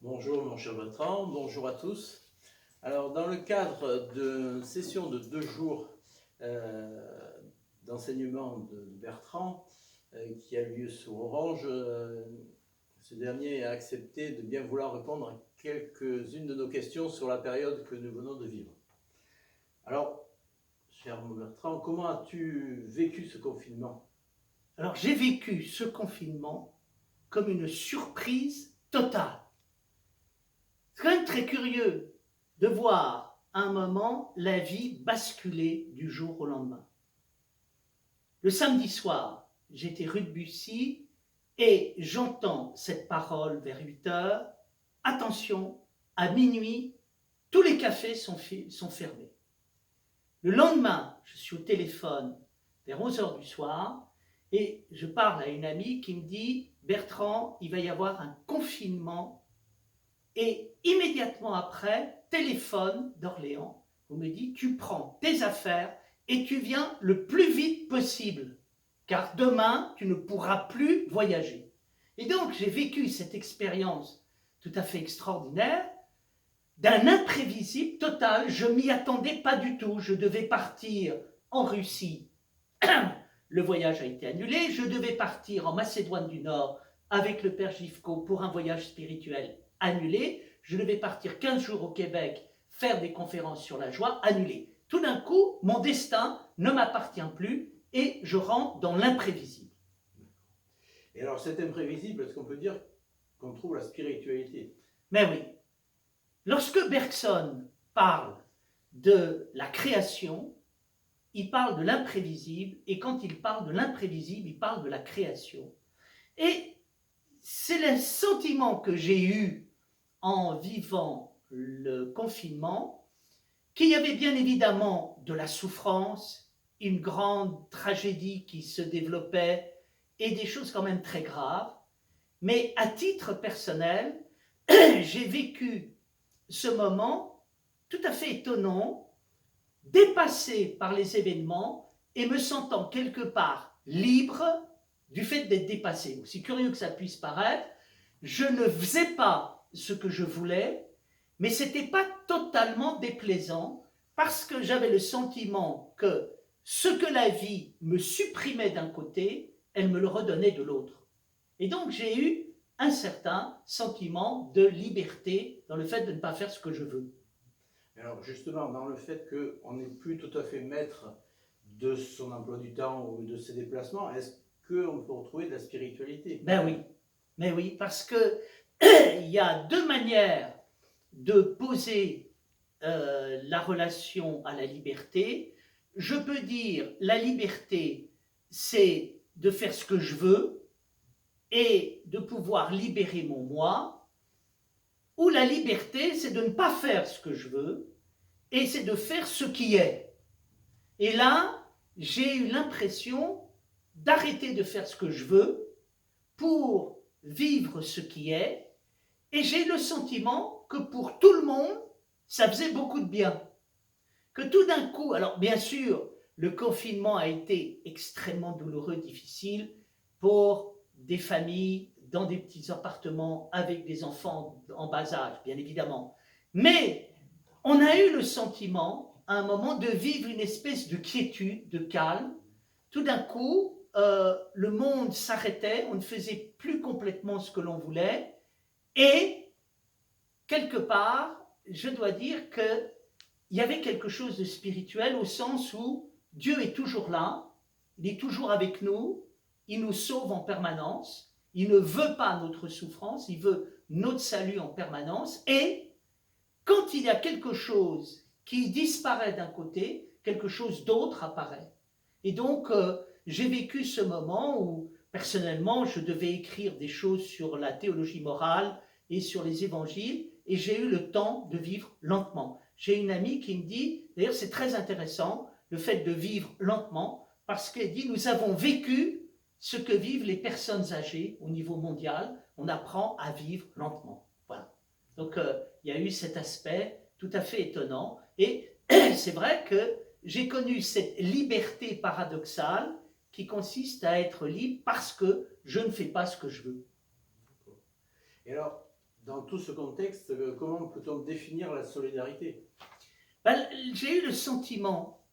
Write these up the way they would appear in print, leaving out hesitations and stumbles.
Bonjour mon cher Bertrand, bonjour à tous. Alors dans le cadre d'une session de 2 jours d'enseignement de Bertrand qui a lieu sur Orange, ce dernier a accepté de bien vouloir répondre à quelques-unes de nos questions sur la période que nous venons de vivre. Alors, cher Bertrand, comment as-tu vécu ce confinement? Alors j'ai vécu ce confinement comme une surprise totale. C'est quand même très curieux de voir à un moment la vie basculer du jour au lendemain. Le samedi soir, j'étais rue de Bussy et j'entends cette parole vers 8 heures. Attention, à minuit, tous les cafés sont fermés. Le lendemain, je suis au téléphone vers 11 heures du soir et je parle à une amie qui me dit « Bertrand, il va y avoir un confinement ». Et immédiatement après, téléphone d'Orléans, on me dit « Tu prends tes affaires et tu viens le plus vite possible, car demain, tu ne pourras plus voyager ». Et donc, j'ai vécu cette expérience tout à fait extraordinaire, d'un imprévisible total. Je m'y attendais pas du tout. Je devais partir en Russie. Le voyage a été annulé. Je devais partir en Macédoine du Nord avec le père Gifko pour un voyage spirituel annulé. Je devais partir 15 jours au Québec, faire des conférences sur la joie, annulé. Tout d'un coup, mon destin ne m'appartient plus et je rentre dans l'imprévisible. Et alors cet imprévisible, est-ce qu'on peut dire qu'on trouve la spiritualité? Mais oui. Lorsque Bergson parle de la création, il parle de l'imprévisible, et quand il parle de l'imprévisible, il parle de la création. Et c'est le sentiment que j'ai eu en vivant le confinement, qu'il y avait bien évidemment de la souffrance, une grande tragédie qui se développait, et des choses quand même très graves. Mais à titre personnel, j'ai vécu ce moment tout à fait étonnant, dépassé par les événements et me sentant quelque part libre du fait d'être dépassé. Aussi curieux que ça puisse paraître, je ne faisais pas ce que je voulais, mais ce n'était pas totalement déplaisant parce que j'avais le sentiment que ce que la vie me supprimait d'un côté, elle me le redonnait de l'autre. Et donc j'ai eu un certain sentiment de liberté dans le fait de ne pas faire ce que je veux. Alors justement, dans le fait qu'on n'est plus tout à fait maître de son emploi du temps ou de ses déplacements, est-ce qu'on peut retrouver de la spiritualité? Mais oui, parce que il y a deux manières de poser la relation à la liberté. Je peux dire la liberté, c'est de faire ce que je veux et de pouvoir libérer mon moi, ou la liberté, c'est de ne pas faire ce que je veux et c'est de faire ce qui est. Et là, j'ai eu l'impression d'arrêter de faire ce que je veux pour vivre ce qui est, et j'ai le sentiment que pour tout le monde, ça faisait beaucoup de bien. Que tout d'un coup, alors bien sûr, le confinement a été extrêmement douloureux, difficile pour des familles dans des petits appartements avec des enfants en bas âge, bien évidemment. Mais on a eu le sentiment, à un moment, de vivre une espèce de quiétude, de calme. Tout d'un coup, le monde s'arrêtait, on ne faisait plus complètement ce que l'on voulait, et quelque part, je dois dire qu'il y avait quelque chose de spirituel au sens où Dieu est toujours là, il est toujours avec nous, il nous sauve en permanence, il ne veut pas notre souffrance, il veut notre salut en permanence, et quand il y a quelque chose qui disparaît d'un côté, quelque chose d'autre apparaît. Et donc, j'ai vécu ce moment où, personnellement, je devais écrire des choses sur la théologie morale et sur les évangiles, et j'ai eu le temps de vivre lentement. J'ai une amie qui me dit, d'ailleurs c'est très intéressant, le fait de vivre lentement, parce qu'elle dit, nous avons vécu ce que vivent les personnes âgées au niveau mondial, on apprend à vivre lentement. Voilà. Donc, il y a eu cet aspect tout à fait étonnant, et c'est vrai que j'ai connu cette liberté paradoxale qui consiste à être libre parce que je ne fais pas ce que je veux. Et alors, Dans tout ce contexte, comment peut-on définir la solidarité? Ben, j'ai eu le sentiment,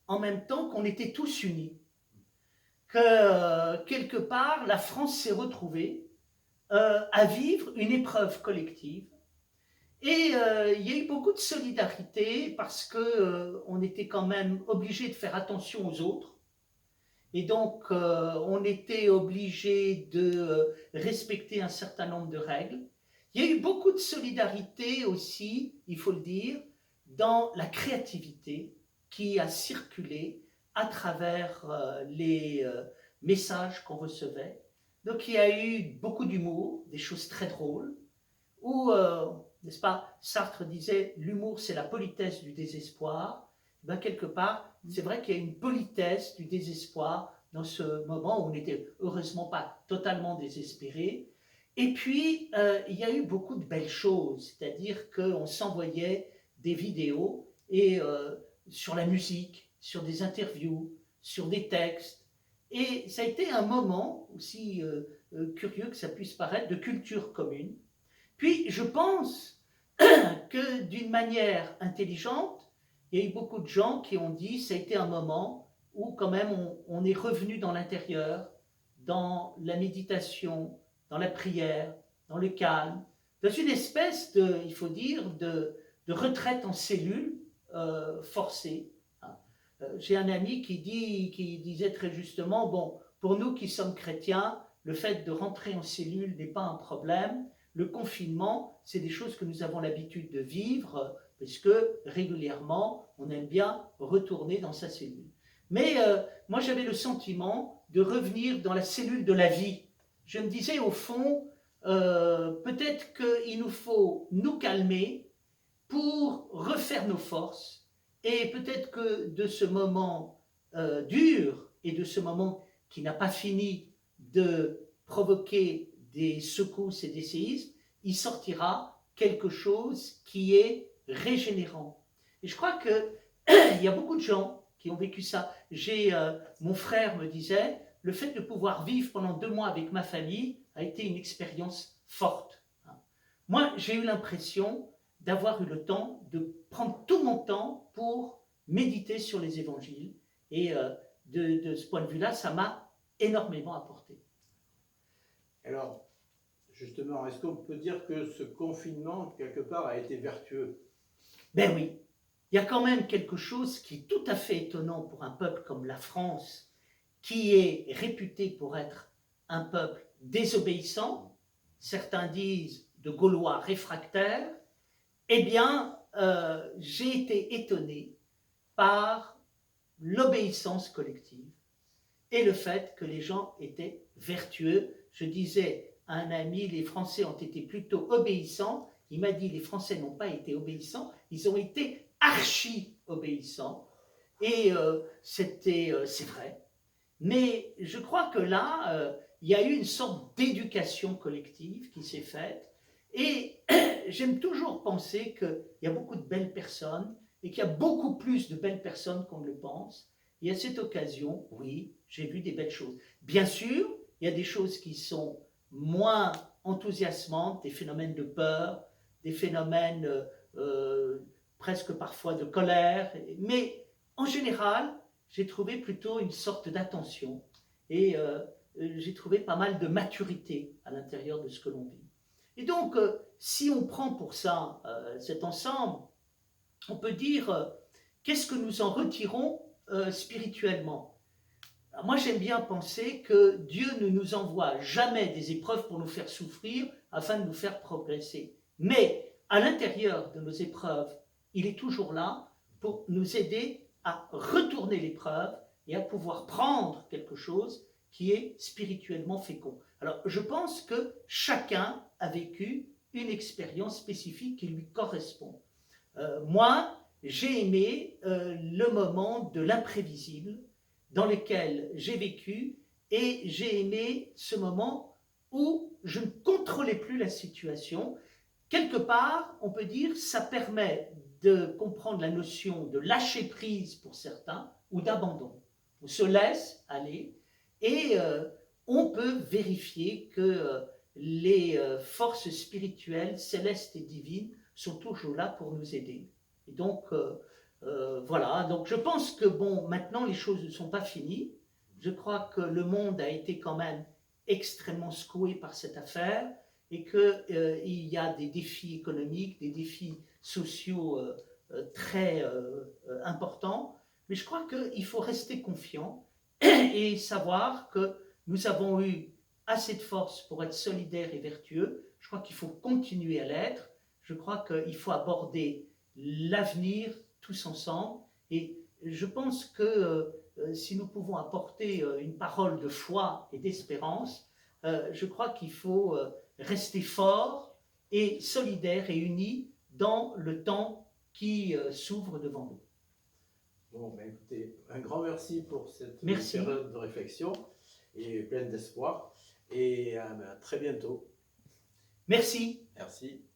en même temps, qu'on était tous unis, que quelque part, la France s'est retrouvée à vivre une épreuve collective. Et il y a eu beaucoup de solidarité parce que on était quand même obligé de faire attention aux autres. Et donc, on était obligé de respecter un certain nombre de règles. Il y a eu beaucoup de solidarité aussi, il faut le dire, dans la créativité qui a circulé à travers les messages qu'on recevait. Donc, il y a eu beaucoup d'humour, des choses très drôles, où, n'est-ce pas, Sartre disait l'humour c'est la politesse du désespoir. Ben, quelque part, c'est vrai qu'il y a une politesse du désespoir dans ce moment où on n'était heureusement pas totalement désespéré. Et puis, il y a eu beaucoup de belles choses, c'est-à-dire qu'on s'envoyait des vidéos et sur la musique, sur des interviews, sur des textes. Et ça a été un moment, aussi curieux que ça puisse paraître, de culture commune. Puis, je pense que d'une manière intelligente, il y a eu beaucoup de gens qui ont dit que ça a été un moment où quand même on est revenu dans l'intérieur, dans la méditation, dans la prière, dans le calme, dans une espèce de, il faut dire, de retraite en cellule forcée. J'ai un ami qui disait très justement, bon, pour nous qui sommes chrétiens, le fait de rentrer en cellule n'est pas un problème. Le confinement, c'est des choses que nous avons l'habitude de vivre, puisque régulièrement, on aime bien retourner dans sa cellule. Mais moi, j'avais le sentiment de revenir dans la cellule de la vie. Je me disais, au fond, peut-être qu'il nous faut nous calmer pour refaire nos forces, et peut-être que de ce moment dur, et de ce moment qui n'a pas fini de provoquer des secousses et des séismes, il sortira quelque chose qui est régénérant. Et je crois qu'il y a beaucoup de gens qui ont vécu ça. Mon frère me disait, le fait de pouvoir vivre pendant 2 mois avec ma famille a été une expérience forte. Moi, j'ai eu l'impression d'avoir eu le temps de prendre tout mon temps pour méditer sur les évangiles. Et de ce point de vue-là, ça m'a énormément apporté. Alors, justement, est-ce qu'on peut dire que ce confinement, quelque part, a été vertueux? Ben oui, il y a quand même quelque chose qui est tout à fait étonnant pour un peuple comme la France, qui est réputé pour être un peuple désobéissant, certains disent de Gaulois réfractaires. Eh bien, j'ai été étonné par l'obéissance collective et le fait que les gens étaient vertueux. Je disais à un ami, les Français ont été plutôt obéissants. Il m'a dit, les Français n'ont pas été obéissants, ils ont été archi-obéissants. Et c'est vrai. Mais je crois que là, il y a eu une sorte d'éducation collective qui s'est faite. Et j'aime toujours penser qu'il y a beaucoup de belles personnes et qu'il y a beaucoup plus de belles personnes qu'on ne le pense. Et à cette occasion, oui, j'ai vu des belles choses. Bien sûr, il y a des choses qui sont moins enthousiasmantes, des phénomènes de peur, des phénomènes presque parfois de colère. Mais en général, j'ai trouvé plutôt une sorte d'attention et j'ai trouvé pas mal de maturité à l'intérieur de ce que l'on vit. Et donc, si on prend pour ça cet ensemble, on peut dire qu'est-ce que nous en retirons spirituellement. Alors moi, j'aime bien penser que Dieu ne nous envoie jamais des épreuves pour nous faire souffrir afin de nous faire progresser. Mais à l'intérieur de nos épreuves, il est toujours là pour nous aider à retourner l'épreuve et à pouvoir prendre quelque chose qui est spirituellement fécond. Alors, je pense que chacun a vécu une expérience spécifique qui lui correspond. Moi, j'ai aimé le moment de l'imprévisible dans lequel j'ai vécu et j'ai aimé ce moment où je ne contrôlais plus la situation. Quelque part, on peut dire, ça permet de comprendre la notion de lâcher prise pour certains ou d'abandon. On se laisse aller et on peut vérifier que les forces spirituelles, célestes et divines sont toujours là pour nous aider. Et donc, voilà. Donc, je pense que, bon, maintenant, les choses ne sont pas finies. Je crois que le monde a été quand même extrêmement secoué par cette affaire et qu'il y a des défis économiques, des défis sociaux très importants. Mais je crois qu'il faut rester confiant et savoir que nous avons eu assez de force pour être solidaires et vertueux. Je crois qu'il faut continuer à l'être. Je crois qu'il faut aborder l'avenir tous ensemble. Et je pense que si nous pouvons apporter une parole de foi et d'espérance, je crois qu'il faut rester fort et solidaire et unis dans le temps qui s'ouvre devant nous. Bon, ben écoutez, un grand merci pour cette Merci. période de réflexion et pleine d'espoir. Et à très bientôt. Merci. Merci.